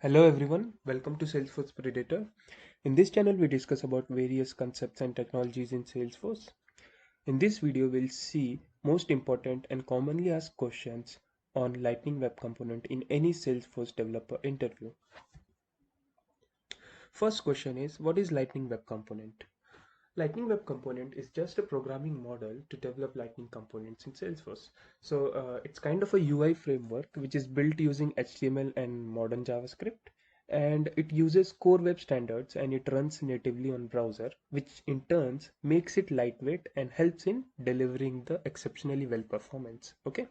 Hello everyone, welcome to Salesforce Predator. In this channel we discuss about various concepts and technologies in Salesforce. In this video we'll see most important and commonly asked questions on Lightning Web Component in any Salesforce developer interview. First question is, what is Lightning Web Component? Lightning Web Component is just a programming model to develop Lightning components in Salesforce. It's kind of a UI framework which is built using HTML and modern JavaScript, and it uses core web standards and it runs natively on browser, which in turn makes it lightweight and helps in delivering the exceptionally well performance. Okay.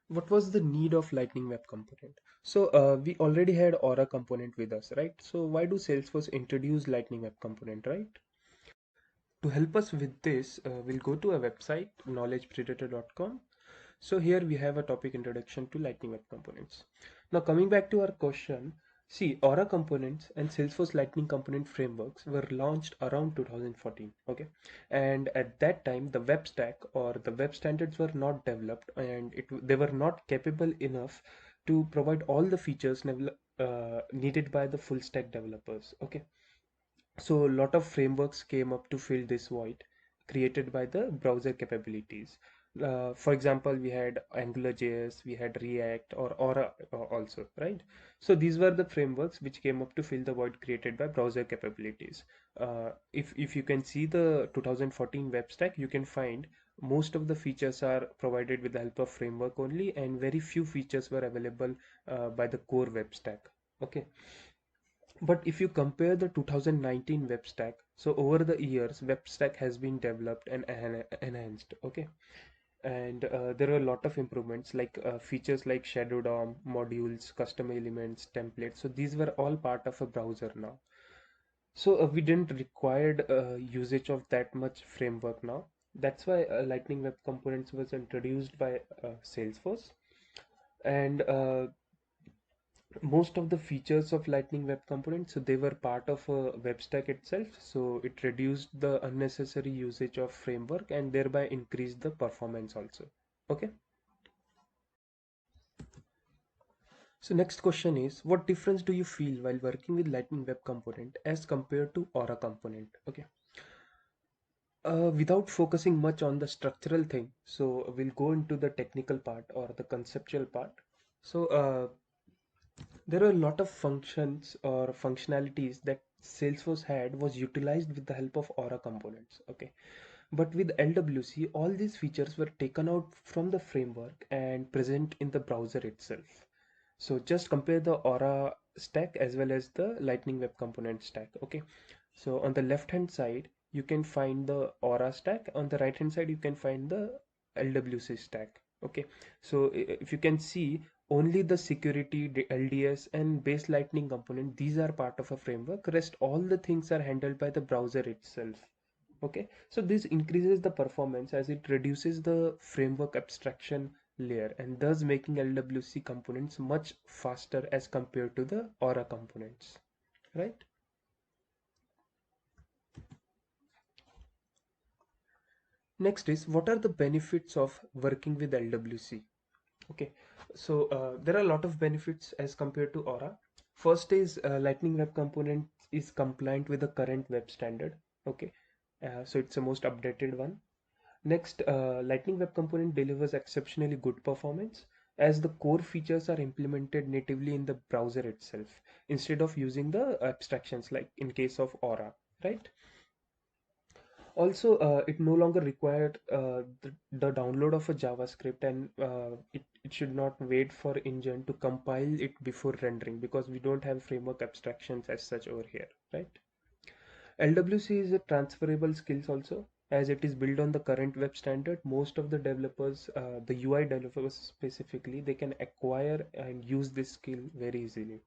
What was the need of Lightning Web Component? We already had Aura component with us, right? So why do Salesforce introduce Lightning Web Component, right? To help us with this, we'll go to our website, knowledgepredator.com. So here we have a topic introduction to Lightning Web Components. Now coming back to our question, see, Aura components and Salesforce Lightning component frameworks were launched around 2014. Okay, and at that time the web stack or the web standards were not developed, and they were not capable enough to provide all the features needed by the full stack developers. Okay, so a lot of frameworks came up to fill this void created by the browser capabilities. For example, we had AngularJS, we had React or Aura also, right? So these were the frameworks which came up to fill the void created by browser capabilities. If you can see the 2014 web stack, you can find most of the features are provided with the help of framework only, and very few features were available by the core web stack. Okay. But if you compare the 2019 web stack, so over the years, web stack has been developed and enhanced. Okay, and there are a lot of improvements like features like shadow DOM, modules, custom elements, templates. So these were all part of a browser now. So we didn't required usage of that much framework now. That's why Lightning Web Components was introduced by Salesforce, and most of the features of Lightning Web Components, so they were part of a web stack itself, so it reduced the unnecessary usage of framework and thereby increased the performance also. Okay, so next question is, what difference do you feel while working with Lightning Web Component as compared to Aura Component? Okay, without focusing much on the structural thing, so we'll go into the technical part or the conceptual part. So there are a lot of functions or functionalities that Salesforce had was utilized with the help of Aura components. Okay, but with LWC, all these features were taken out from the framework and present in the browser itself. So just compare the Aura stack as well as the Lightning Web Component stack. Okay, so on the left hand side, you can find the Aura stack. On the right hand side, you can find the LWC stack. Okay, so if you can see, only the security, the LDS and base Lightning component, these are part of a framework. Rest all the things are handled by the browser itself. Okay, so this increases the performance as it reduces the framework abstraction layer and thus making LWC components much faster as compared to the Aura components, right? Next is, what are the benefits of working with LWC? Okay, so there are a lot of benefits as compared to Aura. First is Lightning Web Component is compliant with the current web standard. Okay, so it's the most updated one. Next, Lightning Web Component delivers exceptionally good performance as the core features are implemented natively in the browser itself instead of using the abstractions like in case of Aura, right? Also, it no longer required the download of a JavaScript, and it should not wait for engine to compile it before rendering because we don't have framework abstractions as such over here, right? LWC is a transferable skills also as it is built on the current web standard. Most of the developers, the UI developers specifically, they can acquire and use this skill very easily.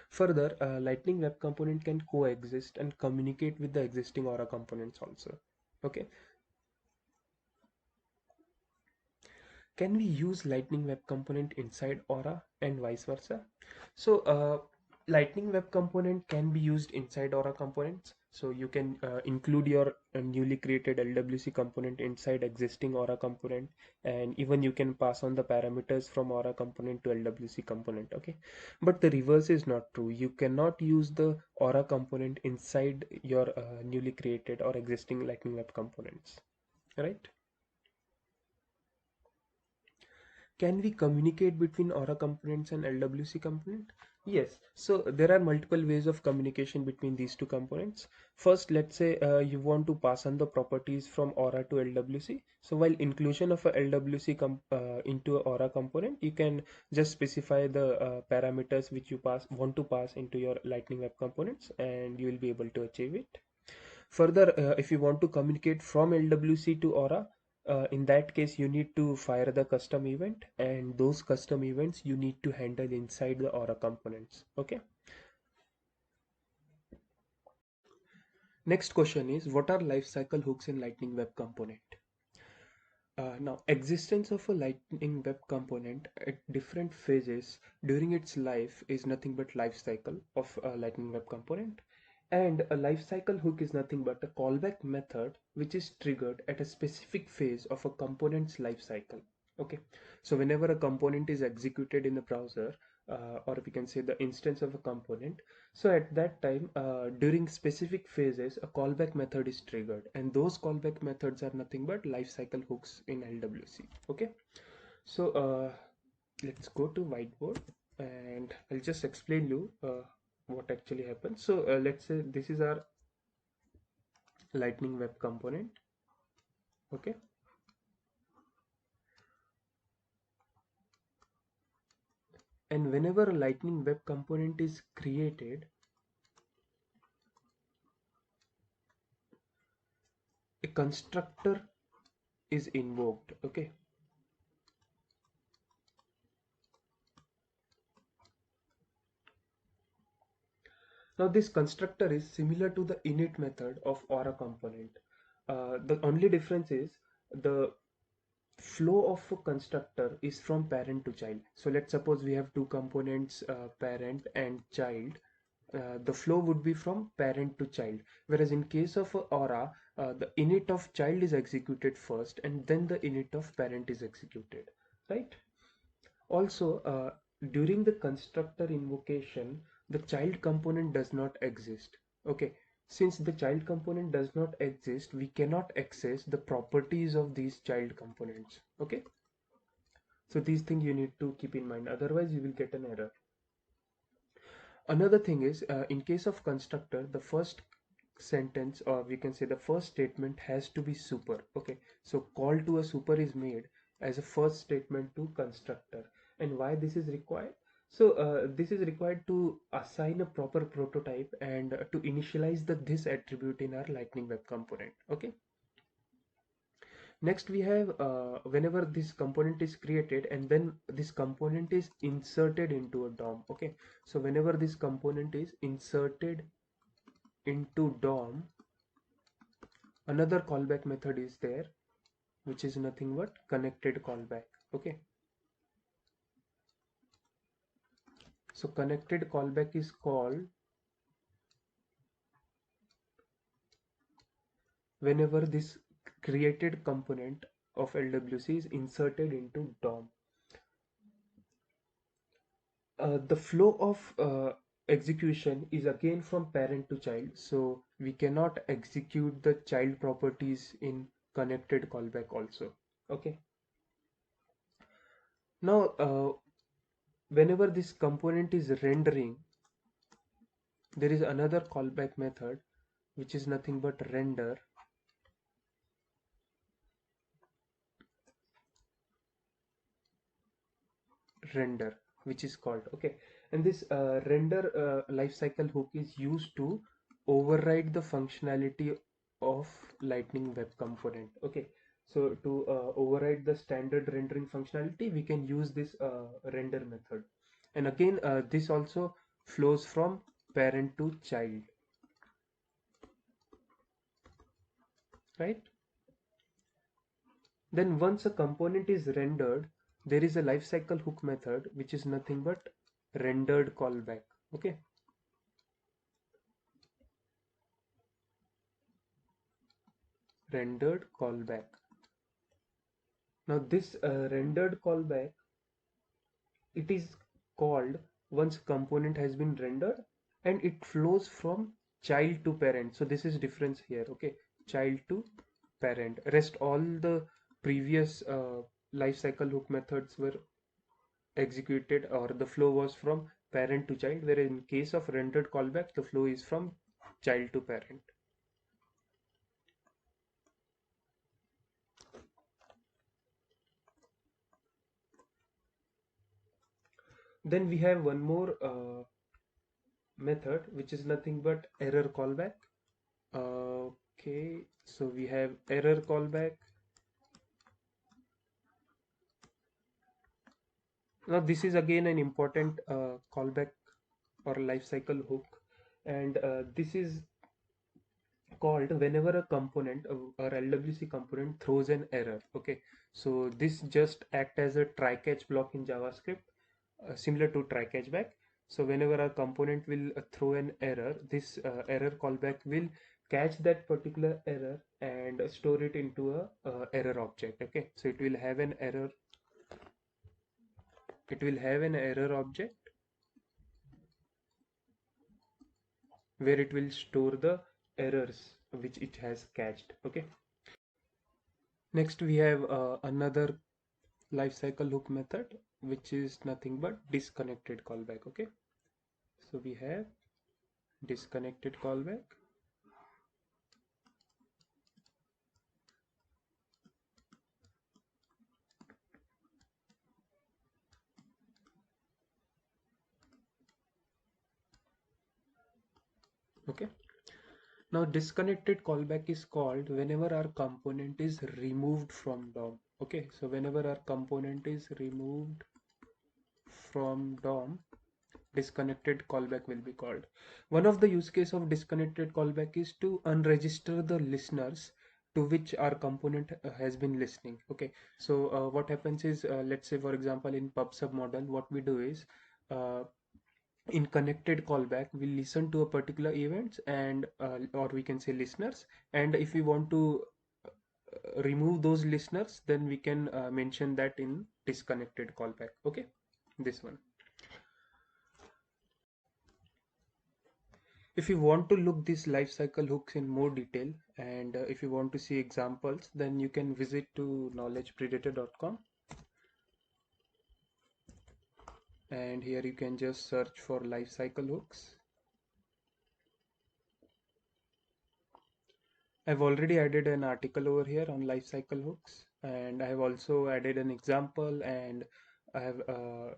Further, Lightning Web Component can coexist and communicate with the existing Aura components also. Okay, can we use Lightning Web Component inside Aura and vice versa? So, Lightning Web Component can be used inside Aura components. So you can include your newly created LWC component inside existing Aura component, and even you can pass on the parameters from Aura component to LWC component. Okay, but the reverse is not true. You cannot use the Aura component inside your newly created or existing Lightning Web components, right? Can we communicate between Aura components and LWC component? Yes. So there are multiple ways of communication between these two components. First, let's say you want to pass on the properties from Aura to LWC. So while inclusion of a LWC into a Aura component, you can just specify the parameters which you want to pass into your Lightning Web components, and you will be able to achieve it. Further, if you want to communicate from LWC to Aura, in that case, you need to fire the custom event, and those custom events you need to handle inside the Aura components. Okay. Next question is, what are lifecycle hooks in Lightning Web component? Now, existence of a Lightning Web component at different phases during its life is nothing but life cycle of a Lightning Web component. And a lifecycle hook is nothing but a callback method which is triggered at a specific phase of a component's life cycle. Okay, so whenever a component is executed in the browser, or we can say the instance of a component, so at that time, during specific phases, a callback method is triggered, and those callback methods are nothing but lifecycle hooks in LWC. Okay, so let's go to whiteboard, and I'll just explain you what actually happens. So let's say this is our Lightning Web component. Okay, and whenever a Lightning Web component is created, a constructor is invoked. Okay, now this constructor is similar to the init method of Aura component. The only difference is the flow of a constructor is from parent to child. So let's suppose we have two components, parent and child. The flow would be from parent to child, whereas in case of Aura, the init of child is executed first and then the init of parent is executed, right? Also, during the constructor invocation, the child component does not exist. Okay, since the child component does not exist, we cannot access the properties of these child components. Okay, so these things you need to keep in mind, otherwise you will get an error. Another thing is, in case of constructor, the first sentence, or we can say the first statement, has to be super. Okay, so call to a super is made as a first statement to constructor. And why this is required? So this is required to assign a proper prototype and to initialize the this attribute in our Lightning Web component. Okay, next we have whenever this component is created and then this component is inserted into a DOM. Okay, so whenever this component is inserted into DOM, another callback method is there, which is nothing but connected callback. Okay, so connected callback is called whenever this created component of LWC is inserted into DOM. The flow of execution is again from parent to child, so we cannot execute the child properties in connected callback also. Okay, now whenever this component is rendering, there is another callback method which is nothing but render, which is called. Okay, and this render lifecycle hook is used to override the functionality of Lightning Web component. Okay, so to override the standard rendering functionality, we can use this render method. And again, this also flows from parent to child, right? Then once a component is rendered, there is a lifecycle hook method which is nothing but rendered callback. Okay, rendered callback. Now this rendered callback, it is called once component has been rendered and it flows from child to parent. So this is difference here. Okay, child to parent. Rest all the previous lifecycle hook methods were executed, or the flow was from parent to child, where in case of rendered callback the flow is from child to parent. Then we have one more method which is nothing but error callback. Okay, so we have error callback. Now this is again an important callback or lifecycle hook, and this is called whenever a component or LWC component throws an error. Okay, so this just act as a try catch block in JavaScript, similar to try catch back. So whenever a component will throw an error, this error callback will catch that particular error and store it into a error object. Okay, so it will have an error, object where it will store the errors which it has catched. Okay, next we have another lifecycle hook method which is nothing but disconnected callback. Okay, so we have disconnected callback. Okay, now disconnected callback is called whenever our component is removed from DOM. Okay, so whenever our component is removed from DOM, disconnected callback will be called. One of the use case of disconnected callback is to unregister the listeners to which our component has been listening. Okay, so what happens is, let's say for example in PubSub model, what we do is, uh, in connected callback we listen to a particular events and or we can say listeners, and if we want to remove those listeners, then we can mention that in disconnected callback. Okay, this one. If you want to look these lifecycle hooks in more detail, and if you want to see examples, then you can visit to knowledgepredator.com, and here you can just search for lifecycle hooks. I've already added an article over here on lifecycle hooks, and I have also added an example, and I have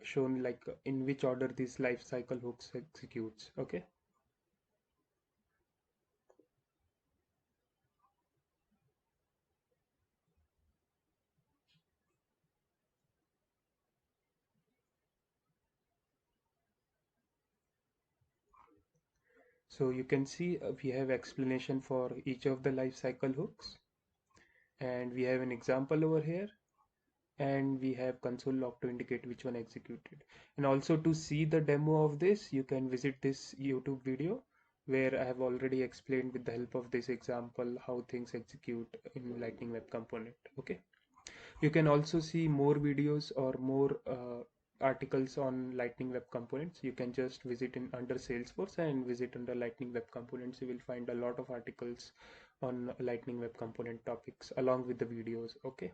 shown like in which order these lifecycle hooks executes. Okay. So you can see we have explanation for each of the lifecycle hooks, and we have an example over here, and we have console log to indicate which one executed. And also to see the demo of this, you can visit this YouTube video where I have already explained with the help of this example how things execute in Lightning Web Component. Okay, you can also see more videos or more articles on Lightning Web Components. You can just visit in under Salesforce and visit under Lightning Web Components. You will find a lot of articles on Lightning Web Component topics along with the videos. Okay,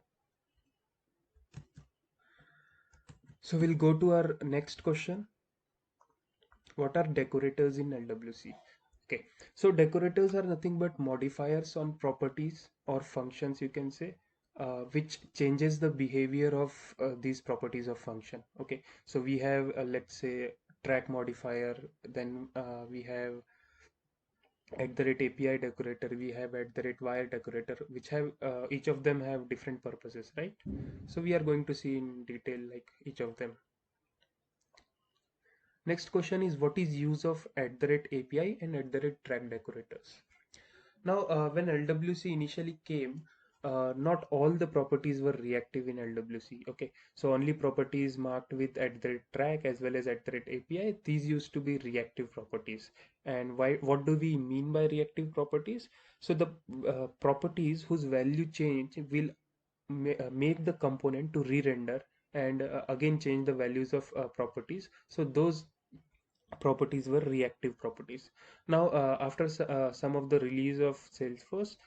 so we'll go to our next question. What are decorators in LWC? Okay, so decorators are nothing but modifiers on properties or functions, you can say, which changes the behavior of these properties of function. Okay, so we have let's say track modifier, then we have at the rate API decorator, we have at the rate wire decorator, which have each of them have different purposes, right? So we are going to see in detail like each of them. Next question is, what is use of at the rate API and at the rate track decorators? Now, when LWC initially came, not all the properties were reactive in LWC. Okay, so only properties marked with @track as well as @API, these used to be reactive properties. And why? What do we mean by reactive properties? So the properties whose value change will make the component to re-render and again change the values of properties. So those properties were reactive properties. Now, after some of the release of Salesforce,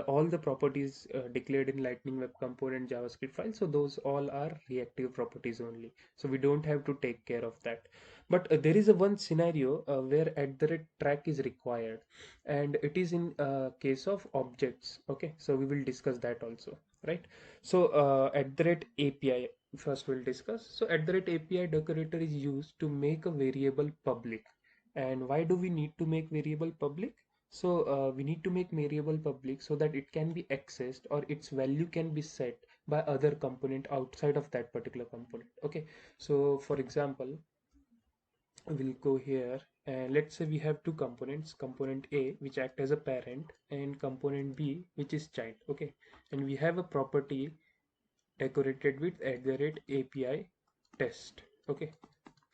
all the properties declared in Lightning Web Component JavaScript file, so those all are reactive properties only. So we don't have to take care of that. But there is a one scenario where @track is required, and it is in case of objects. Okay, so we will discuss that also, right? So @API first we'll discuss. So @API decorator is used to make a variable public. And why do we need to make variable public? So we need to make variable public so that it can be accessed or its value can be set by other component outside of that particular component. Okay, so for example, we'll go here and let's say we have two components, component A which act as a parent and component B which is child. Okay, and we have a property decorated with @API test. Okay,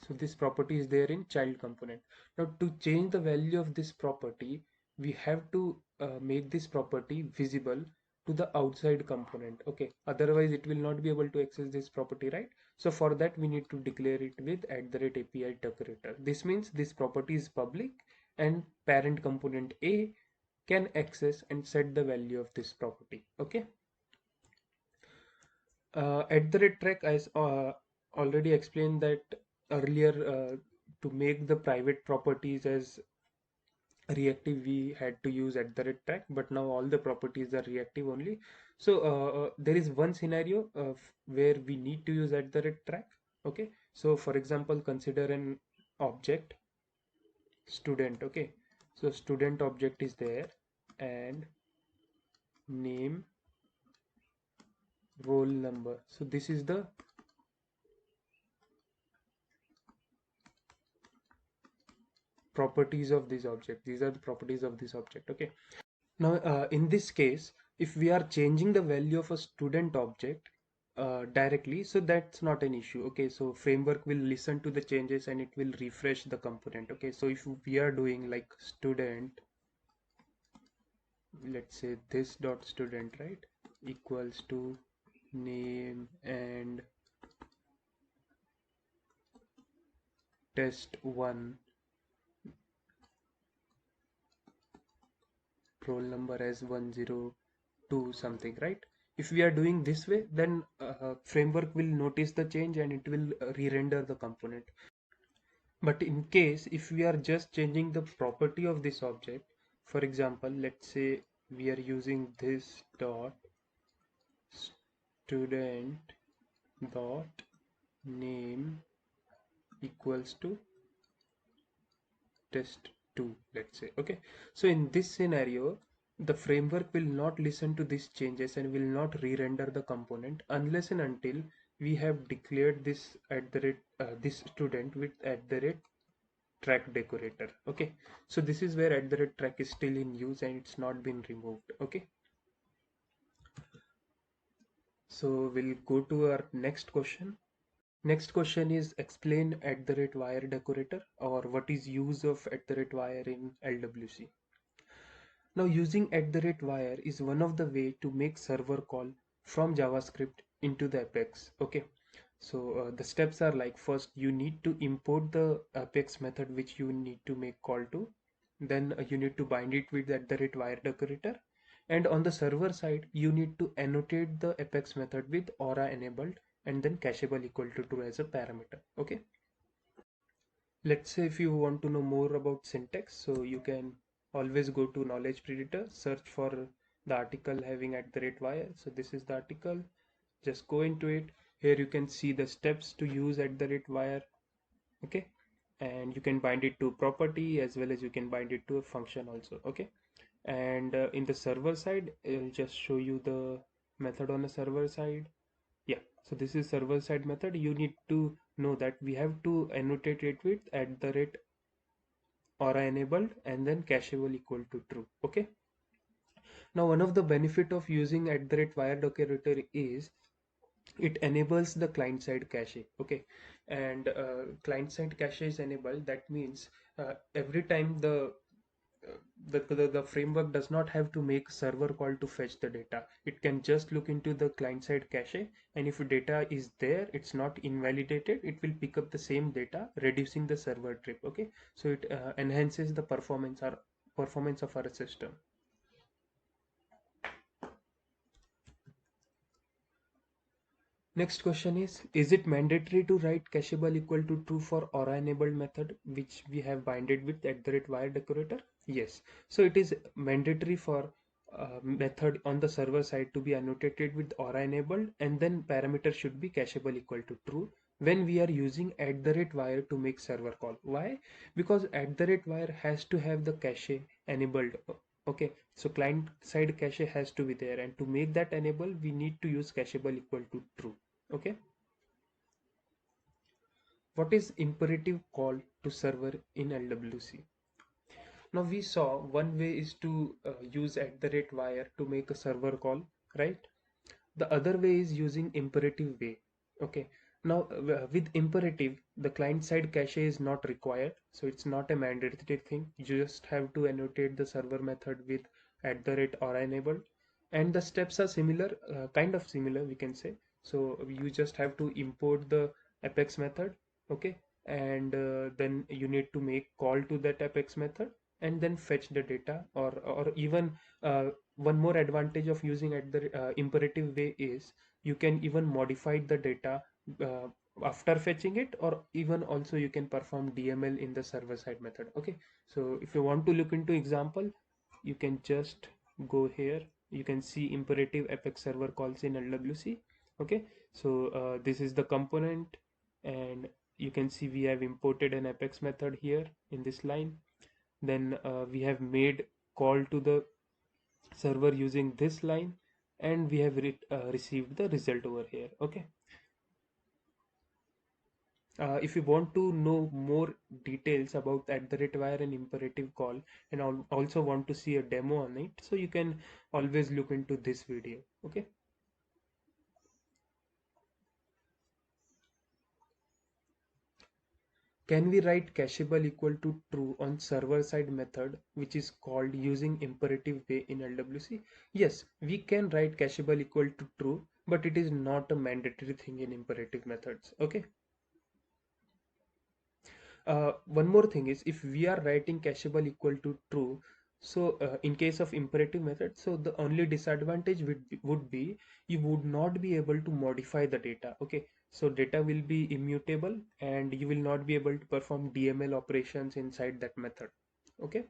so this property is there in child component. Now to change the value of this property, we have to make this property visible to the outside component. Okay, otherwise it will not be able to access this property, right? So for that we need to declare it with @API decorator. This means this property is public and parent component A can access and set the value of this property. Okay. @track, I already explained that earlier. To make the private properties as reactive, we had to use @track, but now all the properties are reactive only. So there is one scenario where we need to use @track. Okay, so for example, consider an object student. Okay, so student object is there and name, roll number. So this is the properties of this object. These are the properties of this object. Okay, now in this case, if we are changing the value of a student object directly, so that's not an issue. Okay, so framework will listen to the changes and it will refresh the component. Okay, so if we are doing like student, let's say this dot student, right, equals to name and test1, roll number as 102 something, right? If we are doing this way, then framework will notice the change and it will re-render the component. But in case if we are just changing the property of this object, for example, let's say we are using this dot student dot name equals to test2, let's say. Okay, so in this scenario, the framework will not listen to these changes and will not re-render the component unless and until we have declared this this student with @track decorator. Okay, so this is where @track is still in use and it's not been removed. Okay, so we'll go to our next question. Next question is explain @wire decorator, or what is use of @wire in LWC. Now using @wire is one of the way to make server call from JavaScript into the Apex. Okay, so the steps are like, first you need to import the Apex method which you need to make call to. Then you need to bind it with @wire decorator. And on the server side, you need to annotate the Apex method with Aura enabled and then cacheable equal to true as a parameter. Okay. Let's say if you want to know more about syntax, so you can always go to Knowledge Predator, search for the article having @wire. So this is the article. Just go into it. Here you can see the steps to use @wire. Okay, and you can bind it to property as well as you can bind it to a function also. Okay, and in the server side, I'll just show you the method on the server side. Yeah, so this is server side method. You need to know that we have to annotate it with @Aura enabled and then cacheable equal to true. Okay, Now, one of the benefit of using @wire decorator is it enables the client side cache. Okay, and client side cache is enabled. That means every time the framework does not have to make server call to fetch the data. It can just look into the client side cache, and if data is there, it's not invalidated, it will pick up the same data, reducing the server trip. Okay, so it enhances the performance of our system. Next question is it mandatory to write cacheable equal to true for aura enabled method which we have binded with @wire decorator? Yes. So it is mandatory for method on the server side to be annotated with aura enabled, and then parameter should be cacheable equal to true when we are using @wire to make server call. Why? Because @wire has to have the cache enabled. Okay, so client side cache has to be there, and to make that enable we need to use cacheable equal to true. Okay, what is imperative call to server in LWC? Now we saw one way is to use @wire to make a server call, right? The other way is using imperative way. Okay, now with imperative the client side cache is not required, so it's not a mandatory thing. You just have to annotate the server method with @or enabled, and the steps are similar, kind of similar we can say. So you just have to import the apex method. Okay, and then you need to make call to that apex method and then fetch the data, or even one more advantage of using imperative way is you can even modify the data uh, after fetching it, or even also you can perform DML in the server side method. Okay, so if you want to look into example, you can just go here. You can see imperative apex server calls in LWC. Okay, so this is the component, and you can see we have imported an apex method here in this line. Then we have made call to the server using this line, and we have received the result over here. Okay, if you want to know more details about @wire and imperative call, and also want to see a demo on it, so you can always look into this video. Okay, can we write cacheable equal to true on server side method which is called using imperative way in LWC? Yes, we can write cacheable equal to true, but it is not a mandatory thing in imperative methods. Okay, one more thing is, if we are writing cacheable equal to true, so in case of imperative method, so the only disadvantage would be you would not be able to modify the data. Okay, so data will be immutable and you will not be able to perform DML operations inside that method. Okay,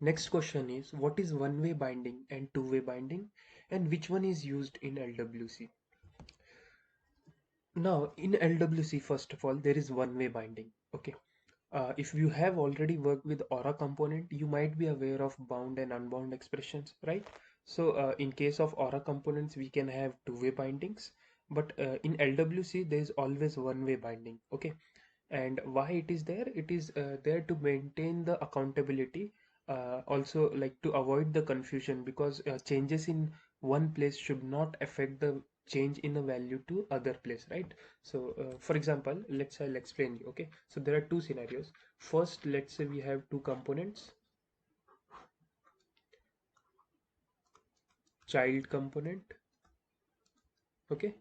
next question is, what is one-way binding and two-way binding, and which one is used in LWC? Now in LWC, first of all, there is one-way binding. Okay, if you have already worked with Aura component, you might be aware of bound and unbound expressions, right? So in case of Aura components, we can have two-way bindings, but in LWC, there is always one-way binding. Okay, and why it is there? It is there to maintain the accountability, also like to avoid the confusion, because changes in one place should not affect the change in a value to other place, right? So for example, I'll explain you. Okay, so there are two scenarios. First, let's say we have two components, child component, okay,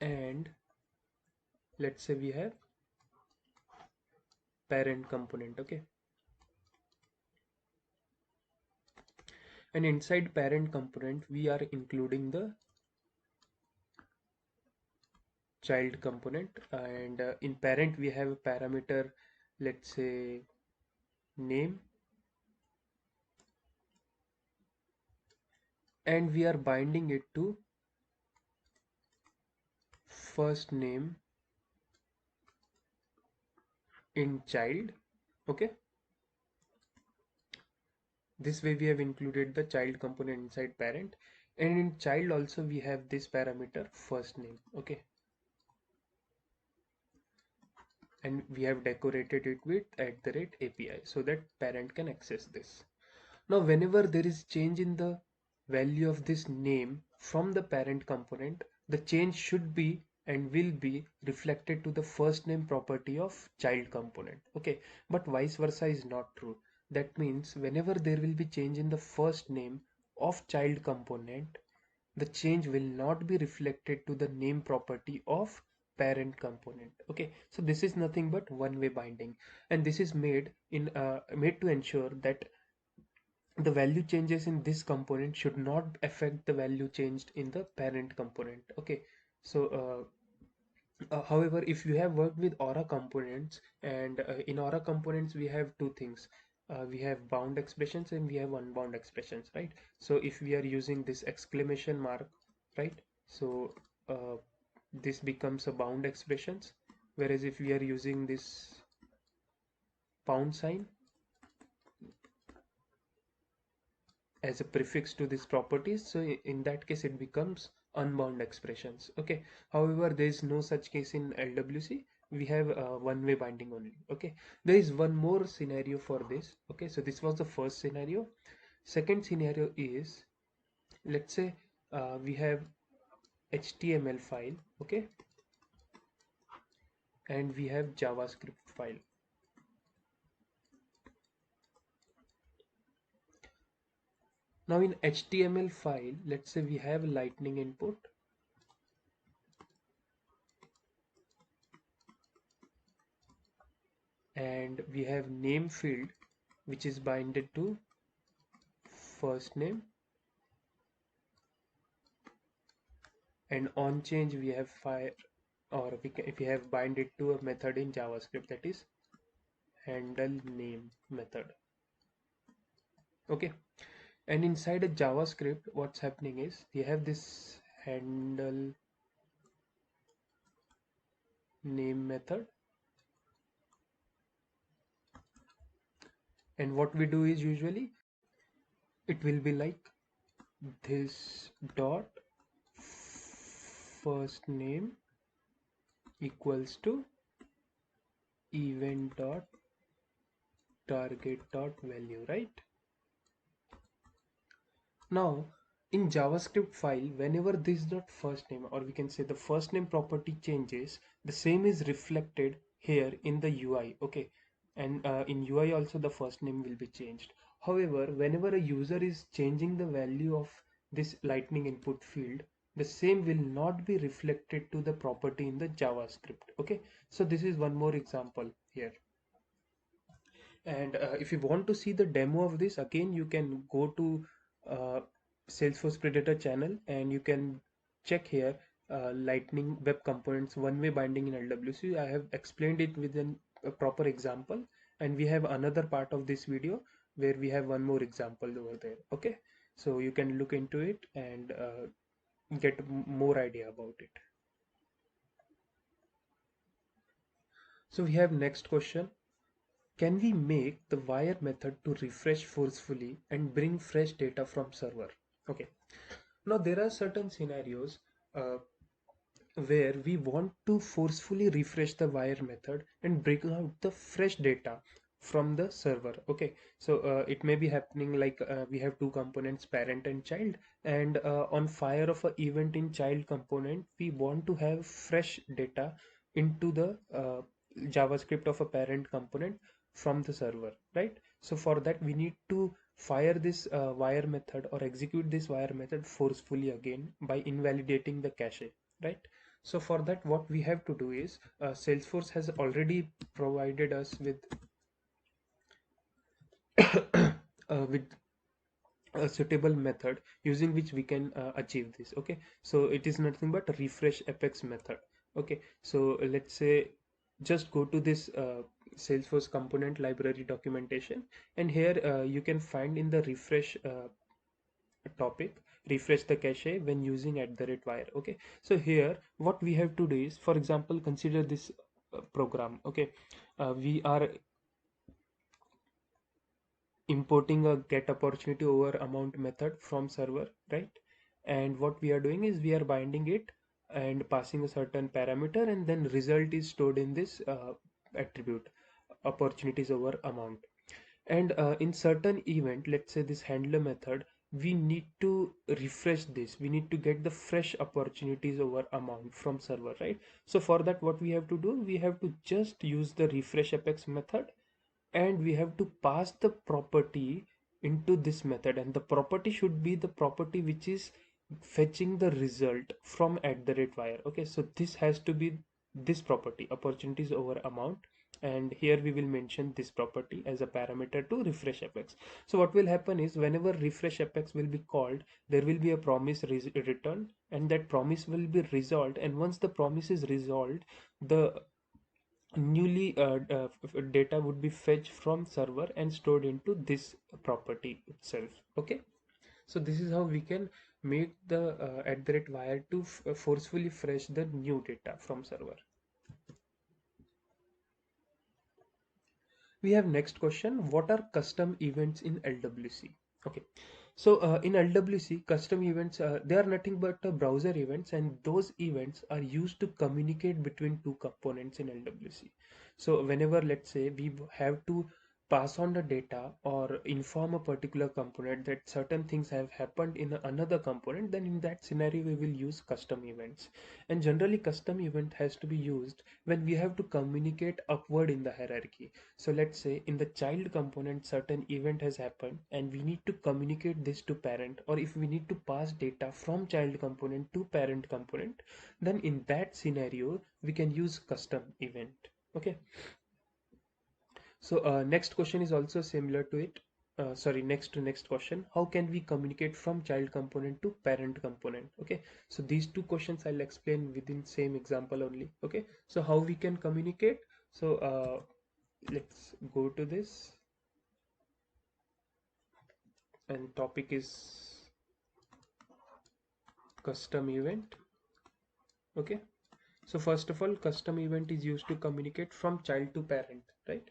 and let's say we have parent component. Okay, and inside parent component we are including the child component, and in parent we have a parameter, let's say name, and we are binding it to first name in child. Okay, this way we have included the child component inside parent, and in child also we have this parameter first name. Okay, and we have decorated it with @API so that parent can access this. Now, whenever there is change in the value of this name from the parent component, the change should be and will be reflected to the first name property of child component. Okay, but vice versa is not true. That means whenever there will be change in the first name of child component, the change will not be reflected to the name property of parent component. Okay, so this is nothing but one-way binding, and this is made to ensure that the value changes in this component should not affect the value changed in the parent component. Okay, so however, if you have worked with Aura components, and in Aura components we have two things. We have bound expressions and we have unbound expressions, right? So if we are using this exclamation mark, right? So uh, this becomes a bound expressions, whereas if we are using this pound sign as a prefix to these properties, so in that case it becomes unbound expressions. Okay, however, there is no such case in LWC. We have one-way binding only. Okay, there is one more scenario for this. Okay, so this was the first scenario. Second scenario is, let's say we have HTML file, okay, and we have JavaScript file. Now in HTML file, let's say we have lightning input, and we have name field which is binded to first name, and on change we have fire, or if we have bind it to a method in JavaScript, that is handle name method. Okay, and inside a JavaScript what's happening is we have this handle name method, and what we do is usually it will be like this dot first name equals to event dot target dot value, right? Now, in JavaScript file, whenever this dot first name, or we can say the first name property changes, the same is reflected here in the UI. Okay, and in UI also the first name will be changed. However, whenever a user is changing the value of this lightning input field, the same will not be reflected to the property in the JavaScript. Okay, so this is one more example here. And if you want to see the demo of this, again, you can go to uh, Salesforce Predator channel and you can check here Lightning Web Components one-way binding in LWC. I have explained it with a proper example, and we have another part of this video where we have one more example over there. Okay, so you can look into it and get more idea about it. So we have next question. Can we make the wire method to refresh forcefully and bring fresh data from server? Okay. Now there are certain scenarios uh, where we want to forcefully refresh the wire method and bring out the fresh data from the server. Okay, so it may be happening like we have two components, parent and child, and on fire of a event in child component, we want to have fresh data into the JavaScript of a parent component from the server, right? So for that we need to fire this wire method or execute this wire method forcefully again by invalidating the cache, right? So for that, what we have to do is Salesforce has already provided us with a suitable method using which we can achieve this. Okay, so it is nothing but a refresh apex method. Okay, so let's say just go to this Salesforce component library documentation, and here you can find in the refresh topic, refresh the cache when using @wire. Okay, so here what we have to do is, for example, consider this program. Okay, we are importing a get opportunity over amount method from server, right? And what we are doing is we are binding it and passing a certain parameter, and then result is stored in this attribute, opportunities over amount. And in certain event, let's say this handler method, we need to refresh this, we need to get the fresh opportunities over amount from server, right? So for that, what we have to do, we have to just use the refresh apex method, and we have to pass the property into this method, and the property should be the property which is fetching the result from @wire. Okay, so this has to be this property, opportunities over amount, and here we will mention this property as a parameter to refresh apex. So what will happen is, whenever refresh apex will be called, there will be a promise returned, and that promise will be resolved, and once the promise is resolved, the newly data would be fetched from server and stored into this property itself. Okay, so this is how we can make the @wire to forcefully fetch the new data from server. We have next question: what are custom events in LWC? Okay, so in LWC, custom events, they are nothing but browser events, and those events are used to communicate between two components in LWC. So whenever, let's say, we have to pass on the data or inform a particular component that certain things have happened in another component, then in that scenario we will use custom events. And generally custom event has to be used when we have to communicate upward in the hierarchy. So let's say in the child component certain event has happened and we need to communicate this to parent, or if we need to pass data from child component to parent component, then in that scenario we can use custom event. Okay, so next question is also similar to it. Sorry, next question: how can we communicate from child component to parent component? Okay, so these two questions I'll explain within same example only. Okay, so how we can communicate. So let's go to this, and topic is custom event. Okay, so first of all, custom event is used to communicate from child to parent, right?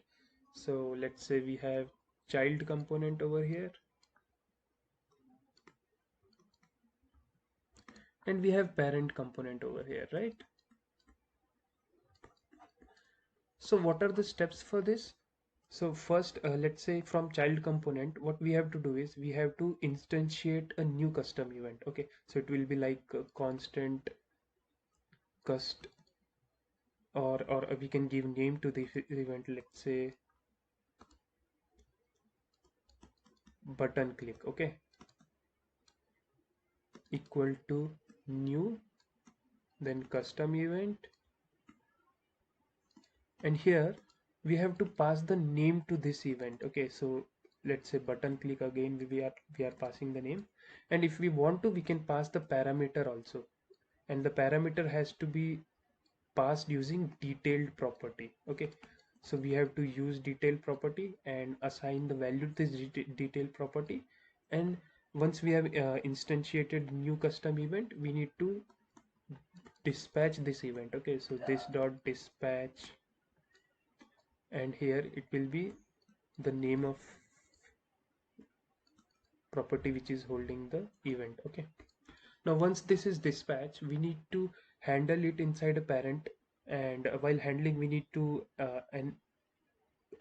So let's say we have child component over here, and we have parent component over here, right? So what are the steps for this? So first, let's say from child component, what we have to do is we have to instantiate a new custom event. Okay, so it will be like constant cust, or we can give name to the event. Let's say button click. Okay, equal to new, then custom event, and here we have to pass the name to this event. Okay, so let's say button click, again we are passing the name, and if we want to, we can pass the parameter also, and the parameter has to be passed using detailed property. Okay, so we have to use detailed property and assign the value to this detailed property, and once we have instantiated new custom event, we need to dispatch this event. Okay, so this dot dispatch, and here it will be the name of property which is holding the event. Okay, now once this is dispatched, we need to handle it inside a parent, and while handling we need to and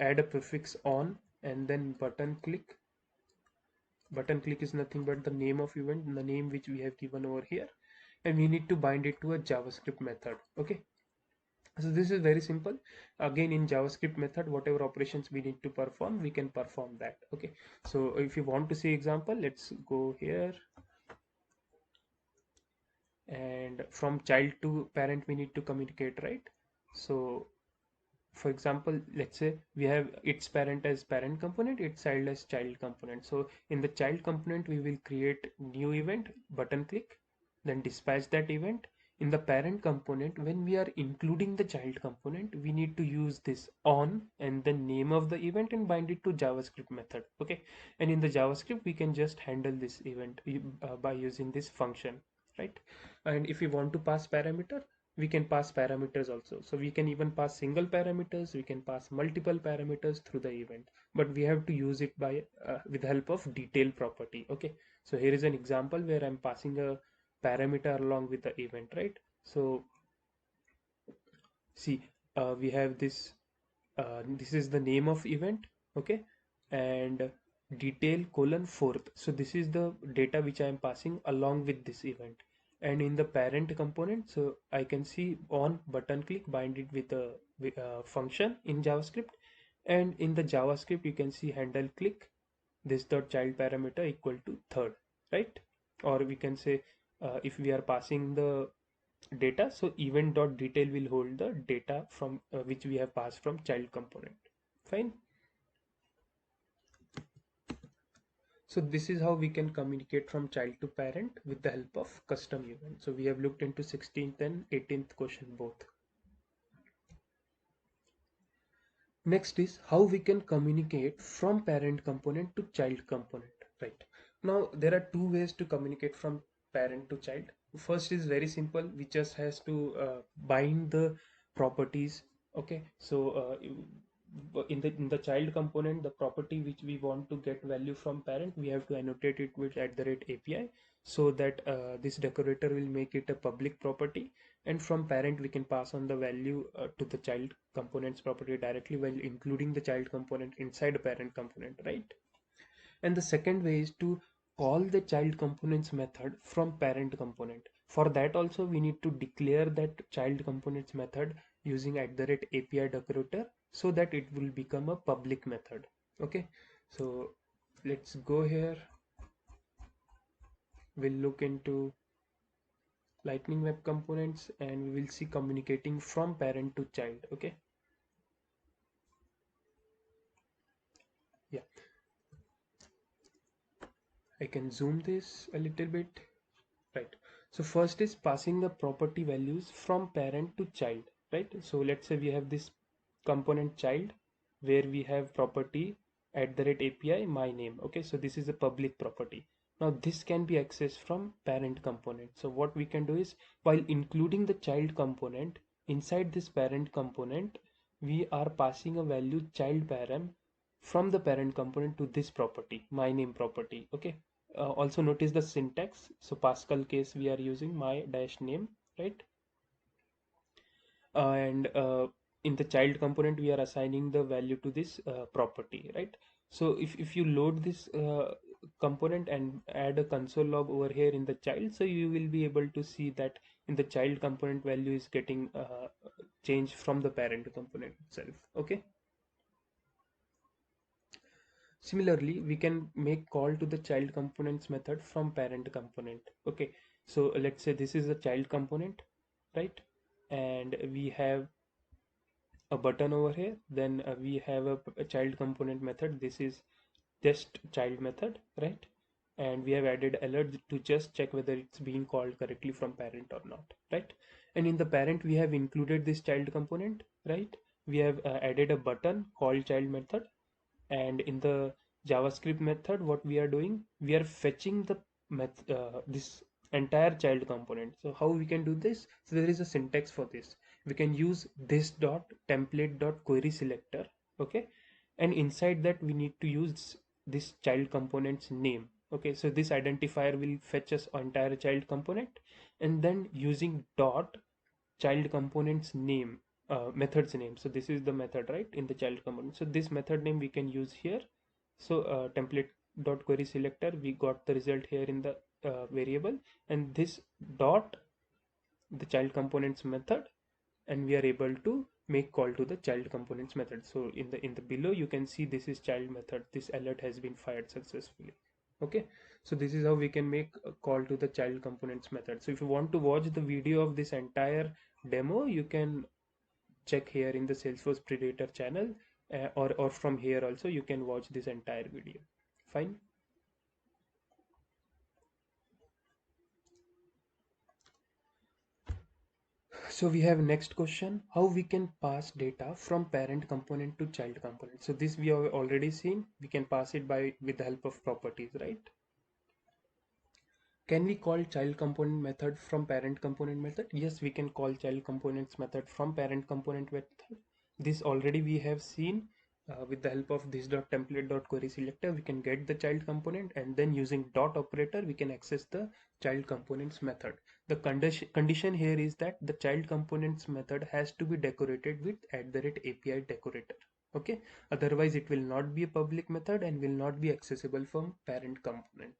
add a prefix on, and then button click is nothing but the name of event, the name which we have given over here, and we need to bind it to a JavaScript method. Okay, so this is very simple. Again, in JavaScript method, whatever operations we need to perform, we can perform that. Okay, so if you want to see example, let's go here, and from child to parent we need to communicate, right? So for example, let's say we have its parent as parent component, its child as child component. So in the child component we will create new event button click, then dispatch that event. In the parent component, when we are including the child component, we need to use this on and the name of the event and bind it to JavaScript method. Okay, and in the JavaScript we can just handle this event by using this function, right? And if we want to pass parameter, we can pass parameters also. So we can even pass single parameters, we can pass multiple parameters through the event, but we have to use it by with the help of detail property. Okay, so here is an example where I'm passing a parameter along with the event, right? So see, we have this this is the name of event, okay, and detail colon fourth. So this is the data which I am passing along with this event. And in the parent component, so I can see on button click bind it with a function in JavaScript, and in the JavaScript you can see handle click this dot child parameter equal to third, right? Or we can say if we are passing the data, so event dot detail will hold the data from which we have passed from child component. Fine. So this is how we can communicate from child to parent with the help of custom event. So we have looked into 16th and 18th question both. Next is how we can communicate from parent component to child component, right? Now there are two ways to communicate from parent to child. First is very simple, we just has to bind the properties. Okay, so in the child component, the property which we want to get value from parent, we have to annotate it with @API, so that this decorator will make it a public property, and from parent we can pass on the value to the child components property directly while including the child component inside a parent component, right? And the second way is to call the child components method from parent component. For that also we need to declare that child components method using @API decorator, so that it will become a public method. Okay, so let's go here. We'll look into Lightning Web Components and we will see communicating from parent to child. Okay, yeah, I can zoom this a little bit. Right. So first is passing the property values from parent to child, right? So let's say we have this component child where we have property @API my name. Okay, so this is a public property. Now this can be accessed from parent component. So what we can do is, while including the child component inside this parent component, we are passing a value child param from the parent component to this property, my name property. Okay, also notice the syntax. So Pascal case we are using my dash name, right? And in the child component we are assigning the value to this property, right? So if you load this component and add a console log over here in the child, so you will be able to see that in the child component value is getting changed from the parent component itself. Okay, similarly, we can make call to the child components method from parent component. Okay, so let's say this is a child component, right? And we have a button over here. Then we have a child component method. This is just child method, right? And we have added alert to just check whether it's being called correctly from parent or not, right? And in the parent, we have included this child component, right? We have added a button called child method, and in the JavaScript method what we are doing, we are fetching the this entire child component. So how we can do this? So there is a syntax for this. We can use this dot template dot query selector. Okay, and inside that we need to use this child component's name. Okay, so this identifier will fetch us entire child component, and then using dot child component's name, method's name. So this is the method, right, in the child component. So this method name we can use here. So template dot query selector, we got the result here in the variable, and this dot the child components method, and we are able to make call to the child components method. So in the below you can see this is child method, this alert has been fired successfully. Okay, so this is how we can make a call to the child components method. So if you want to watch the video of this entire demo, you can check here in the Salesforce Predator channel, or from here also you can watch this entire video. Fine. So we have next question, how we can pass data from parent component to child component. So this we have already seen, we can pass it by with the help of properties, right? Can we call child component method from parent component method? Yes, we can call child components method from parent component method. This already we have seen with the help of this dot template dot query selector, we can get the child component, and then using dot operator we can access the child components method. The condition here is that the child components method has to be decorated with @API decorator. Okay, otherwise it will not be a public method and will not be accessible from parent component.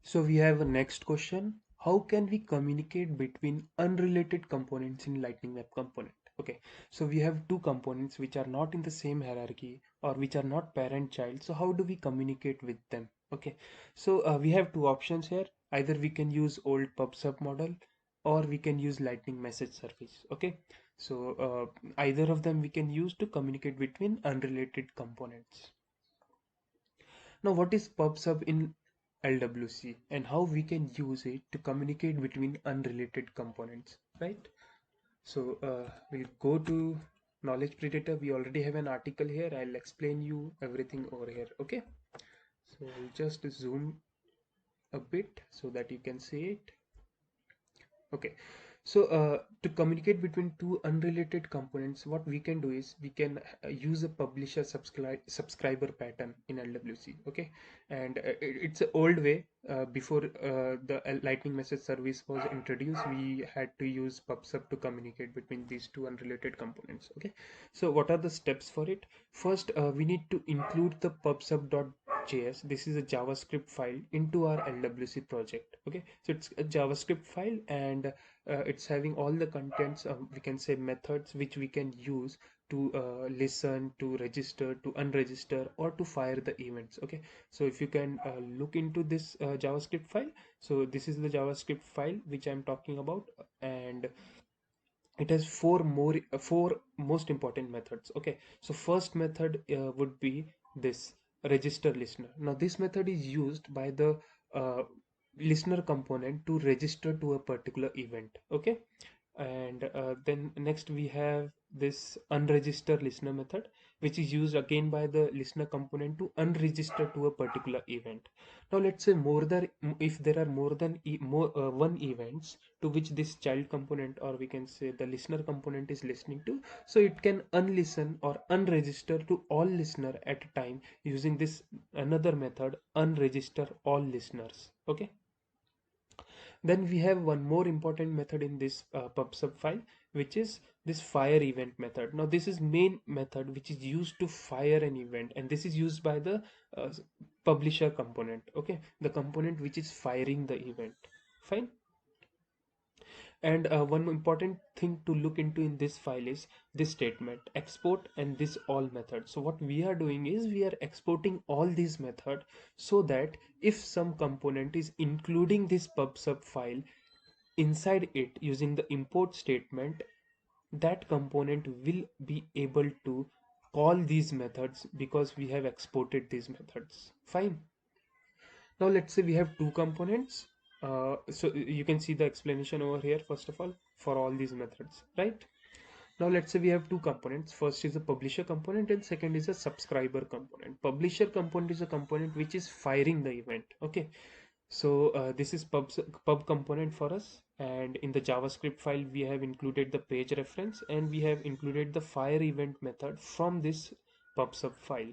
So we have a next question. How can we communicate between unrelated components in Lightning Web Component? Okay, so we have two components which are not in the same hierarchy or which are not parent child. So how do we communicate with them? Okay, so we have two options here. Either we can use old PubSub model or we can use Lightning Message Service. Okay, so either of them we can use to communicate between unrelated components. Now, what is PubSub in LWC and how we can use it to communicate between unrelated components, right? So we'll go to Knowledge Predator. We already have an article here. I'll explain you everything over here. Okay. So I'll just zoom a bit so that you can see it. Okay, so to communicate between two unrelated components, what we can do is we can use a publisher subscriber pattern in LWC. Okay, and it's an old way. Before the Lightning Message Service was introduced, we had to use PubSub to communicate between these two unrelated components. Okay, so what are the steps for it? First, we need to include the pubsub.js. This is a JavaScript file into our LWC project. Okay, so it's a JavaScript file, and it's having all the contents, we can say methods, which we can use to listen, to register, to unregister, or to fire the events. Okay, so if you can look into this JavaScript file, so this is the JavaScript file which I'm talking about, and it has four most important methods. Okay, so first method would be this register listener. Now this method is used by the uh, listener component to register to a particular event. Okay, and then next we have this unregister listener method, which is used again by the listener component to unregister to a particular event. Now let's say if there are more than one events to which this child component, or we can say the listener component, is listening to, so it can unlisten or unregister to all listener at a time using this another method, unregister all listeners. Okay, then we have one more important method in this PubSub file, which is this fire event method. Now this is main method which is used to fire an event, and this is used by the uh, publisher component. Okay, the component which is firing the event. Fine. And one important thing to look into in this file is this statement export and this all method. So what we are doing is we are exporting all these method, so that if some component is including this PubSub file inside it using the import statement, that component will be able to call these methods because we have exported these methods. Fine. Now let's say we have two components. So you can see the explanation over here first of all for all these methods, right? Now let's say we have two components. First is a publisher component and second is a subscriber component. Publisher component is a component which is firing the event. Okay, so this is pub component for us, and in the JavaScript file we have included the page reference and we have included the fire event method from this pub-sub file,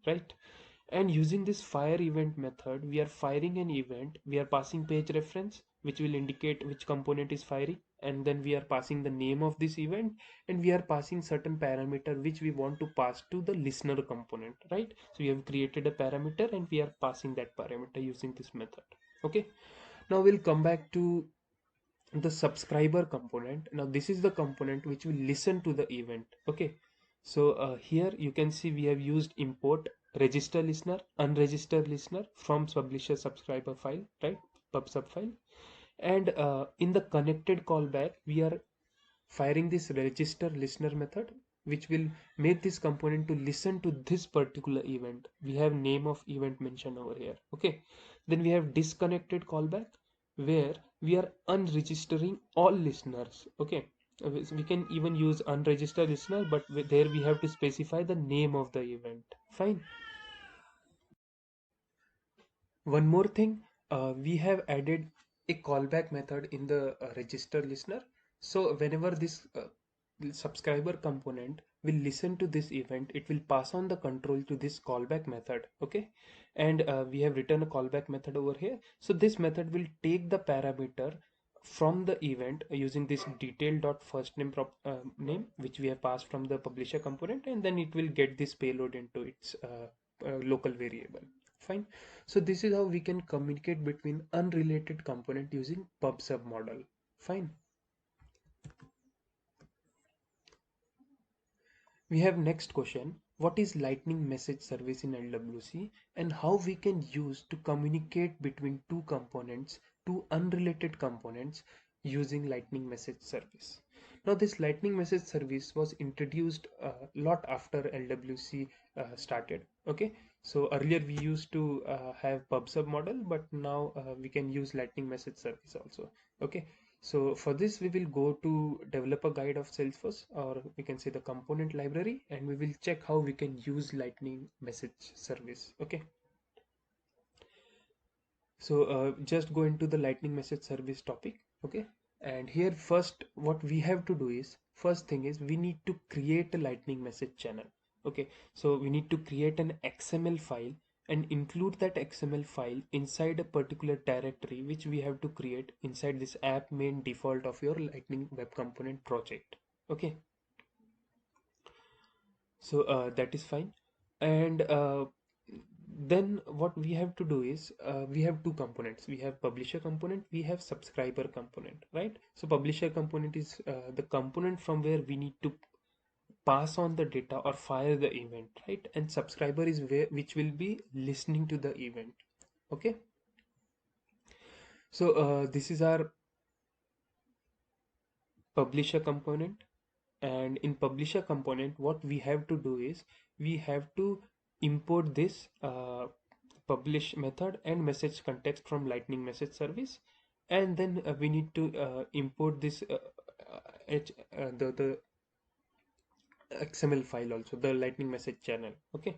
right? And using this fire event method, we are firing an event, we are passing page reference which will indicate which component is firing, and then we are passing the name of this event, and we are passing certain parameter which we want to pass to the listener component, right? So we have created a parameter and we are passing that parameter using this method. Okay, now we'll come back to the subscriber component. Now this is the component which will listen to the event. Okay, so here you can see we have used import register listener, unregister listener from publisher subscriber file, right? PubSub file. And in the connected callback we are firing this register listener method, which will make this component to listen to this particular event. We have name of event mentioned over here. Okay, then we have disconnected callback, where we are unregistering all listeners. Okay, we can even use unregistered listener, but there we have to specify the name of the event. Fine. One more thing, we have added a callback method in the register listener. So whenever this subscriber component will listen to this event. It will pass on the control to this callback method. Okay, and we have written a callback method over here. So this method will take the parameter from the event using this detail dot first name name, which we have passed from the publisher component, and then it will get this payload into its local variable. Fine. So this is how we can communicate between unrelated component using pub sub model. Fine. We have next question. What is Lightning Message Service in LWC and how we can use to communicate between two components, two unrelated components using Lightning Message Service. Now this Lightning Message Service was introduced a lot after LWC started. Okay, so earlier we used to have PubSub model, but now we can use Lightning Message Service also. Okay, so for this, we will go to developer guide of Salesforce, or we can say the component library, and we will check how we can use Lightning message service. Okay. So just go into the Lightning message service topic. Okay. And here first, what we have to do is, first thing is we need to create a Lightning message channel. Okay. So we need to create an XML file and include that XML file inside a particular directory which we have to create inside this app main default of your Lightning Web Component project. Okay, so that is fine. And then what we have to do is we have two components. We have publisher component, we have subscriber component, right? So publisher component is the component from where we need to pass on the data or fire the event, right? And subscriber is where which will be listening to the event. Okay, so this is our publisher component, and in publisher component what we have to do is we have to import this publish method and message context from Lightning message service, and then we need to import this the XML file also, the Lightning message channel. Okay,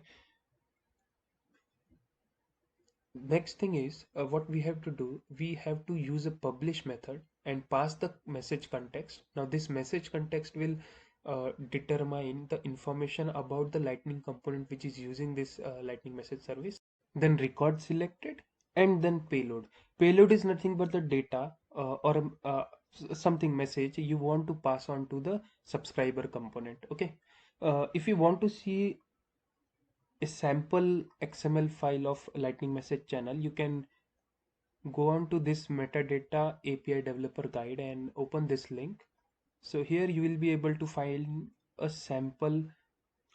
next thing is what we have to do, we have to use a publish method and pass the message context. Now this message context will determine the information about the Lightning component which is using this Lightning message service, then record selected, and then payload. Payload is nothing but the data or something message you want to pass on to the subscriber component. Okay, if you want to see a sample XML file of Lightning message channel, you can go on to this metadata API developer guide and open this link. So here you will be able to find a sample,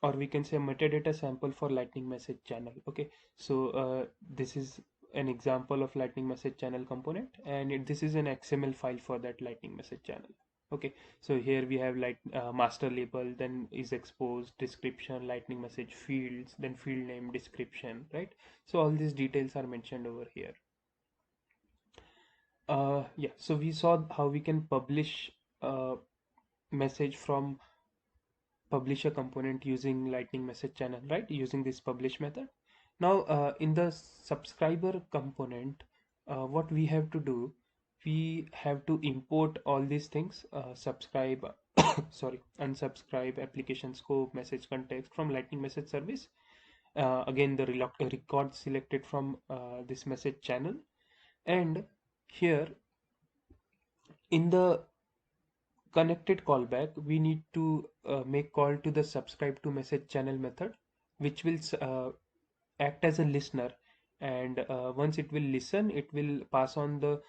or we can say metadata sample for Lightning message channel. Okay, so this is an example of Lightning message channel component, and this is an XML file for that Lightning message channel. Okay, so here we have like master label, then is exposed, description, Lightning message fields, then field name, description, right? So all these details are mentioned over here. Yeah, so we saw how we can publish message from publisher component using Lightning message channel, right? Using this publish method. Now, in the subscriber component, what we have to do, we have to import all these things, subscribe, sorry, unsubscribe, application scope, message context from Lightning message service. Again, the record selected from this message channel, and here in the connected callback, we need to make call to the subscribe to message channel method, which will act as a listener, and once it will listen, it will pass on the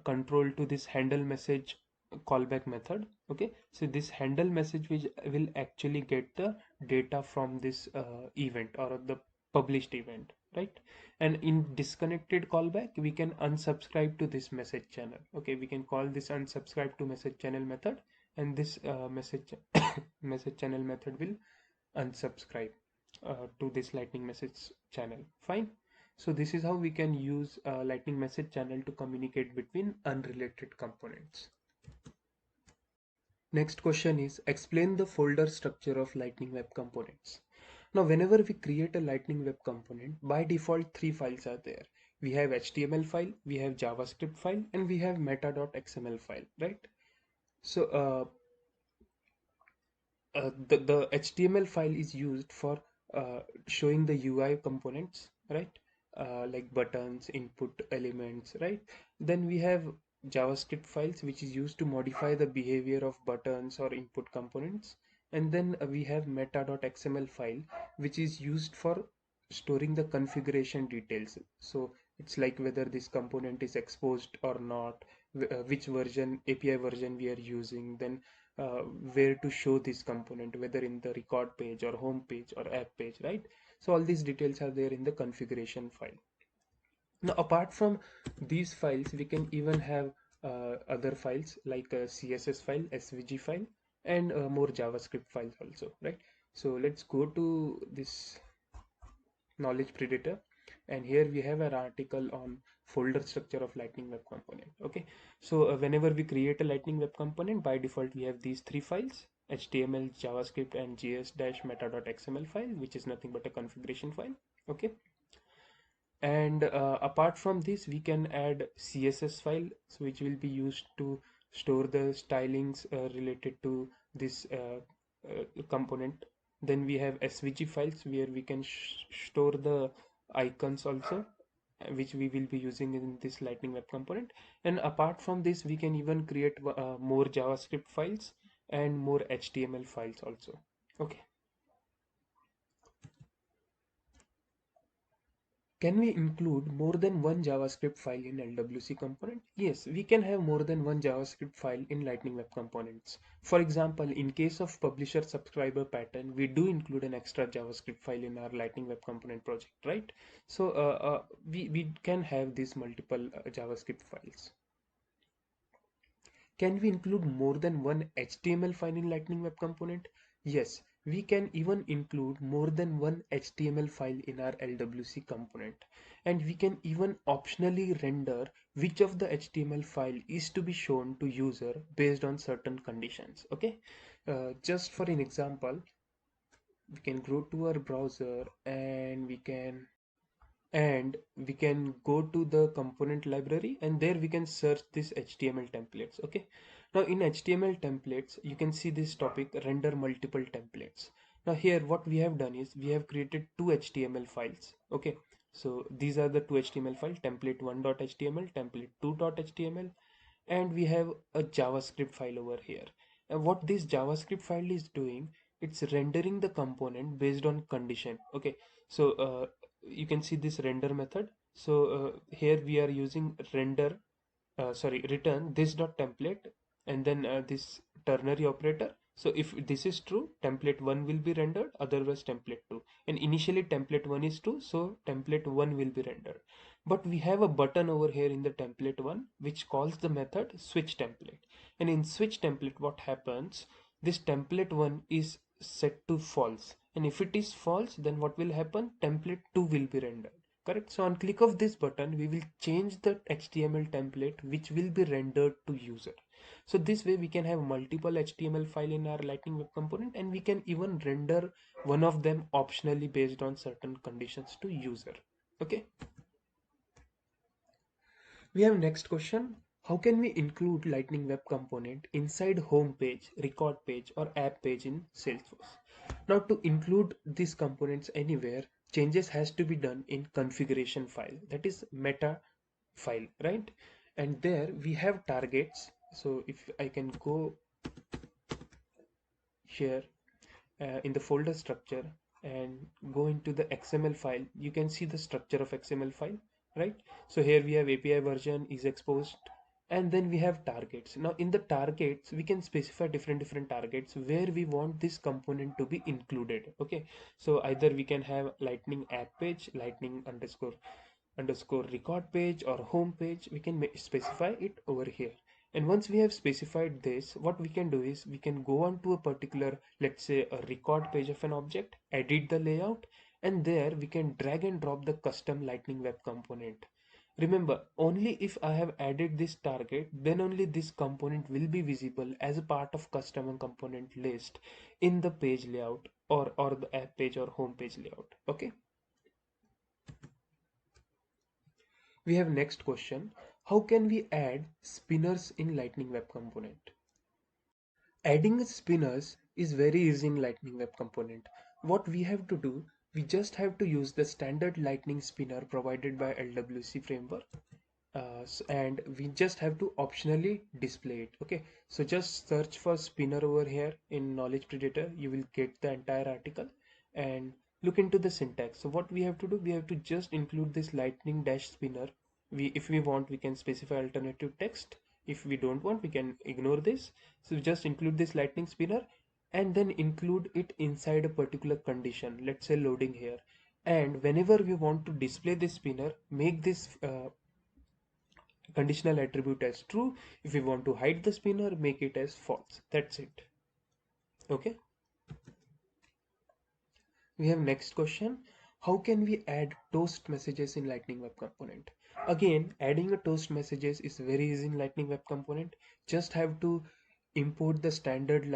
control to this handle message callback method. Okay, so this handle message which will actually get the data from this event or the published event, right? And in disconnected callback, we can unsubscribe to this message channel. Okay, we can call this unsubscribe to message channel method, and this message channel method will unsubscribe to this Lightning message channel. Fine. So this is how we can use Lightning message channel to communicate between unrelated components. Next question is, explain the folder structure of Lightning Web Components. Now, whenever we create a Lightning Web Component, by default, three files are there. We have HTML file, we have JavaScript file, and we have meta.xml file, right? So the HTML file is used for showing the UI components, right? Like buttons, input elements, right? Then we have JavaScript files, which is used to modify the behavior of buttons or input components. And then we have meta.xml file, which is used for storing the configuration details. So it's like whether this component is exposed or not, which version, API version we are using, then where to show this component, whether in the record page or home page or app page, right? So all these details are there in the configuration file. Now, apart from these files, we can even have other files like a CSS file, SVG file, and more JavaScript files also, right? So let's go to this knowledge predator, and here we have an article on folder structure of lightning web component. Okay, so whenever we create a lightning web component, by default we have these three files: HTML, JavaScript, and js-meta.xml file, which is nothing but a configuration file. Okay, and apart from this we can add CSS file, so which will be used to store the stylings related to this component. Then we have SVG files where we can store the icons also, which we will be using in this lightning web component. And apart from this we can even create more JavaScript files and more HTML files also. Okay, can we include more than one JavaScript file in LWC component? Yes, we can have more than one JavaScript file in Lightning Web Components. For example, in case of publisher subscriber pattern, we do include an extra JavaScript file in our Lightning Web Component project, right? So we can have these multiple JavaScript files. Can we include more than one HTML file in Lightning Web Component? Yes, we can even include more than one HTML file in our LWC component. And we can even optionally render which of the HTML file is to be shown to user based on certain conditions. Okay, just for an example, we can go to our browser and we can go to the component library, and there we can search this HTML templates. Okay, now in HTML templates you can see this topic, render multiple templates. Now here what we have done is we have created two HTML files. Okay, so these are the two HTML files: template1.html, template2.html, and we have a JavaScript file over here. And what this JavaScript file is doing, it's rendering the component based on condition. Okay, so you can see this render method. So here we are using return this dot template, and then this ternary operator. So if this is true, template 1 will be rendered, otherwise template 2. And initially template 1 is true, so template 1 will be rendered. But we have a button over here in the template 1 which calls the method switch template. And in switch template, what happens, this template 1 is set to false, and if it is false, then what will happen, template 2 will be rendered. Correct. So on click of this button, we will change the HTML template which will be rendered to user. So this way we can have multiple HTML file in our Lightning Web Component, and we can even render one of them optionally based on certain conditions to user. Okay. We have next question. How can we include Lightning Web Component inside home page, record page, or app page in Salesforce? Now to include these components anywhere, changes has to be done in configuration file, that is meta file, right? And there we have targets. So if I can go here in the folder structure and go into the XML file, you can see the structure of XML file, right? So here we have API version is exposed, and then we have targets. Now in the targets we can specify different targets where we want this component to be included. Okay, so either we can have lightning app page, lightning underscore record page, or home page. We can specify it over here. And once we have specified this, what we can do is we can go on to a particular, let's say a record page of an object, edit the layout, and there we can drag and drop the custom lightning web component. Remember, only if I have added this target, then only this component will be visible as a part of custom component list in the page layout, or the app page or home page layout. Okay. We have next question. How can we add spinners in Lightning Web Component? Adding spinners is very easy in Lightning Web Component. What we have to do, we just have to use the standard Lightning spinner provided by LWC framework, and we just have to optionally display it. Okay, so just search for spinner over here in Knowledge Predator. You will get the entire article and look into the syntax. So what we have to do, we have to just include this lightning dash spinner. If we want, we can specify alternative text. If we don't want, we can ignore this. So just include this lightning spinner and then include it inside a particular condition, let's say loading here. And whenever we want to display this spinner, make this conditional attribute as true. If we want to hide the spinner, make it as false. That's it. Okay, we have next question. How can we add toast messages in Lightning Web Component? Again, adding a toast messages is very easy in Lightning Web Component. Just have to import the standard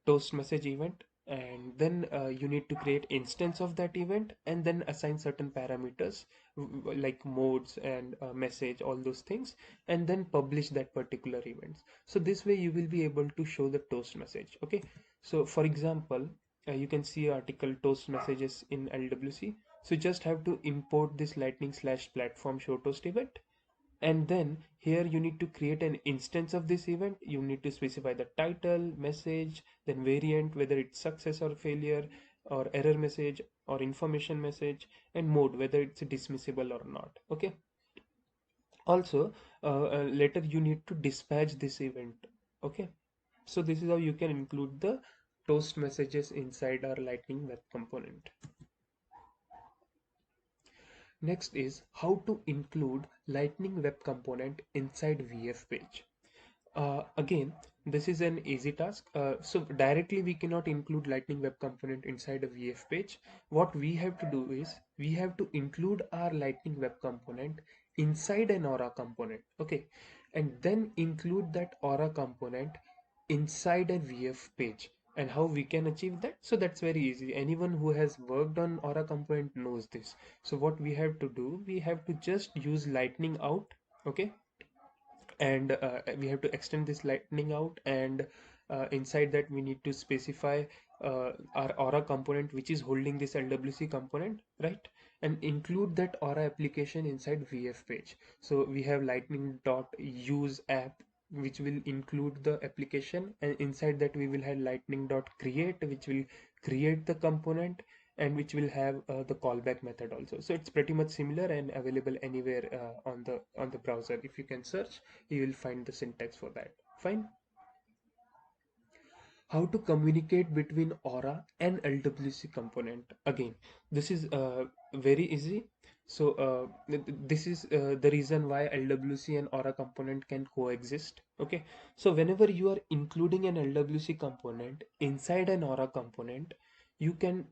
toast message event, and then you need to create instance of that event and then assign certain parameters like modes and message, all those things, and then publish that particular events. So this way you will be able to show the toast message. Okay, so for example, you can see article toast messages in LWC. So just have to import this lightning slash platform show toast event, and then here you need to create an instance of this event. You need to specify the title, message, then variant, whether it's success or failure, or error message or information message, and mode, whether it's dismissible or not. Okay, also later you need to dispatch this event. Okay, so this is how you can include the toast messages inside our Lightning Web Component. Next is how to include Lightning Web Component inside VF page. Again, this is an easy task. So directly we cannot include Lightning Web Component inside a VF page. What we have to do is we have to include our Lightning Web Component inside an Aura component. Okay, and then include that Aura component inside a VF page. And how we can achieve that? So that's very easy. Anyone who has worked on Aura component knows this. So what we have to do, we have to just use Lightning out. Okay, and we have to extend this lightning out, and inside that we need to specify our Aura component which is holding this LWC component, right? And include that Aura application inside VF page. So we have lightning dot use app which will include the application, and inside that we will have lightning dot create which will create the component, and which will have the callback method also. So it's pretty much similar and available anywhere on the browser. If you can search, you will find the syntax for that. Fine. How to communicate between Aura and LWC component? Again, this is very easy. So this is the reason why LWC and Aura component can coexist. Okay, so whenever you are including an LWC component inside an Aura component, you can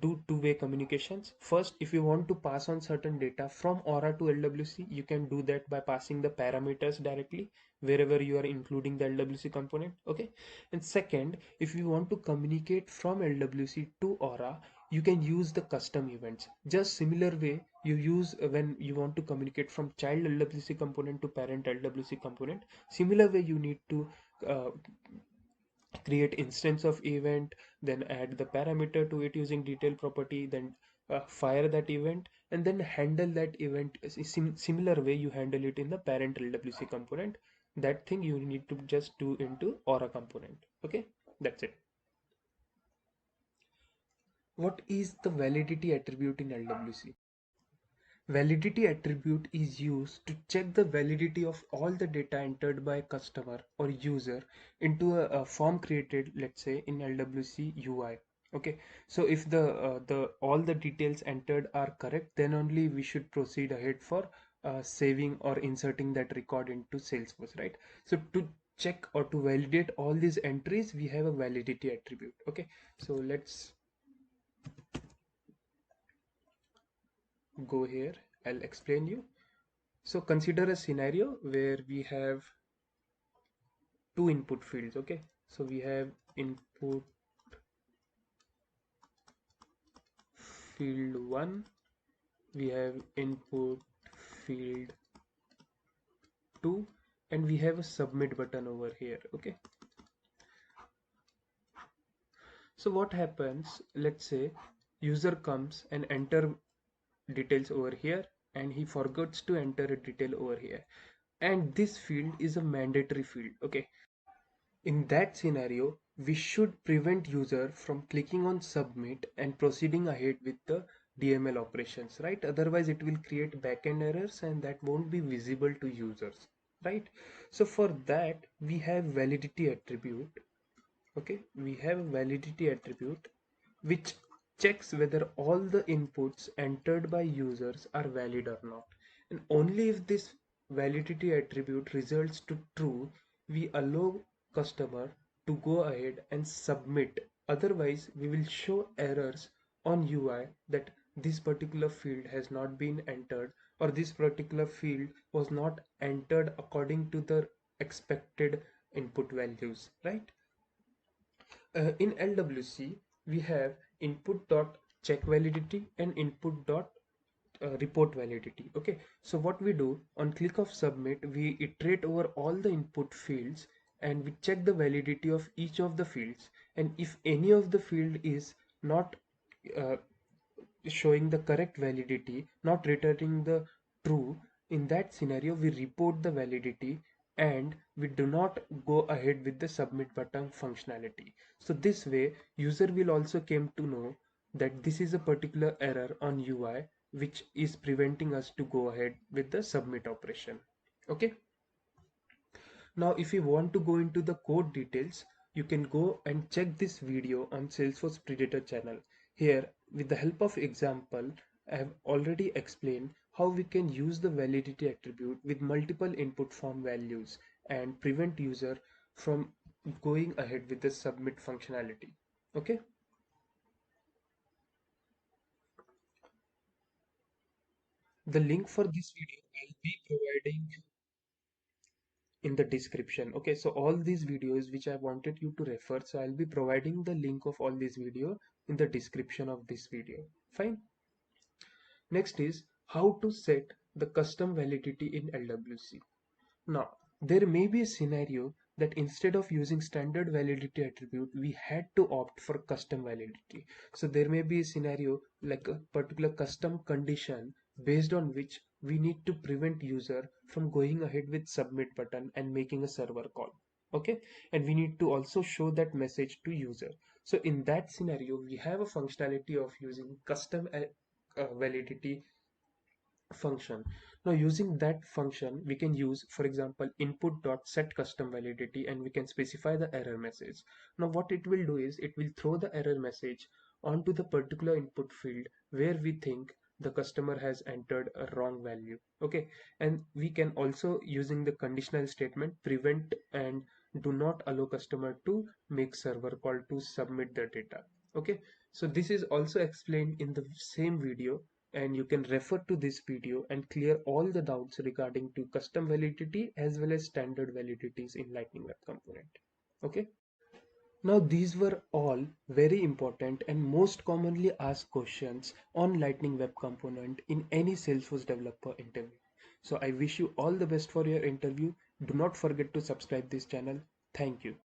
do two-way communications. First, if you want to pass on certain data from Aura to LWC, you can do that by passing the parameters directly wherever you are including the LWC component. Okay, and second, if you want to communicate from LWC to Aura, you can use the custom events. Just similar way you use when you want to communicate from child LWC component to parent LWC component. Similar way you need to uh, create instance of event, then add the parameter to it using detail property, then fire that event, and then handle that event similar way you handle it in the parent LWC component. That thing you need to just do into Aura component. Okay, that's it. What is the validity attribute in LWC? Validity attribute is used to check the validity of all the data entered by a customer or user into a form created, let's say in LWC UI. Okay, so if the all the details entered are correct, then only we should proceed ahead for saving or inserting that record into Salesforce, right? So to check or to validate all these entries, we have a validity attribute. Okay, so let's go here. I'll explain you. So consider a scenario where we have two input fields. Okay, so we have input field 1, we have input field 2, and we have a submit button over here. Okay, So what happens, let's say user comes and enter details over here and he forgets to enter a detail over here, and this field is a mandatory field. Okay, in that scenario we should prevent user from clicking on submit and proceeding ahead with the DML operations, right? Otherwise it will create backend errors and that won't be visible to users, right? So for that we have validity attribute. Okay, we have a validity attribute which checks whether all the inputs entered by users are valid or not, and only if this validity attribute results to true we allow customer to go ahead and submit. Otherwise we will show errors on UI that this particular field has not been entered, or this particular field was not entered according to the expected input values, right? In LWC, we have input dot check validity and input dot report validity. Okay, so what we do on click of submit, we iterate over all the input fields and we check the validity of each of the fields. And if any of the field is not uh, showing the correct validity, not returning the true, in that scenario we report the validity and we do not go ahead with the submit button functionality. So this way user will also came to know that this is a particular error on UI which is preventing us to go ahead with the submit operation. Okay, now if you want to go into the code details, you can go and check this video on Salesforce Predator channel. Here, with the help of example, I have already explained how we can use the validity attribute with multiple input form values and prevent user from going ahead with the submit functionality. Okay, the link for this video I'll be providing in the description. Okay, so all these videos which I wanted you to refer, so I'll be providing the link of all these video in the description of this video. Fine. Next is how to set the custom validity in LWC. Now, there may be a scenario that instead of using standard validity attribute, we had to opt for custom validity. So there may be a scenario like a particular custom condition based on which we need to prevent user from going ahead with submit button and making a server call. Okay, and we need to also show that message to user. So in that scenario, we have a functionality of using custom validity function. Now using that function, we can use, for example, input dot set custom validity, and we can specify the error message. Now what it will do is it will throw the error message onto the particular input field where we think the customer has entered a wrong value. Okay, and we can also, using the conditional statement, prevent and do not allow customer to make server call to submit the data. Okay, so this is also explained in the same video, and you can refer to this video and clear all the doubts regarding to custom validity as well as standard validities in Lightning Web Component. Okay, now these were all very important and most commonly asked questions on Lightning Web Component in any Salesforce developer interview. So I wish you all the best for your interview. Do not forget to subscribe this channel. Thank you.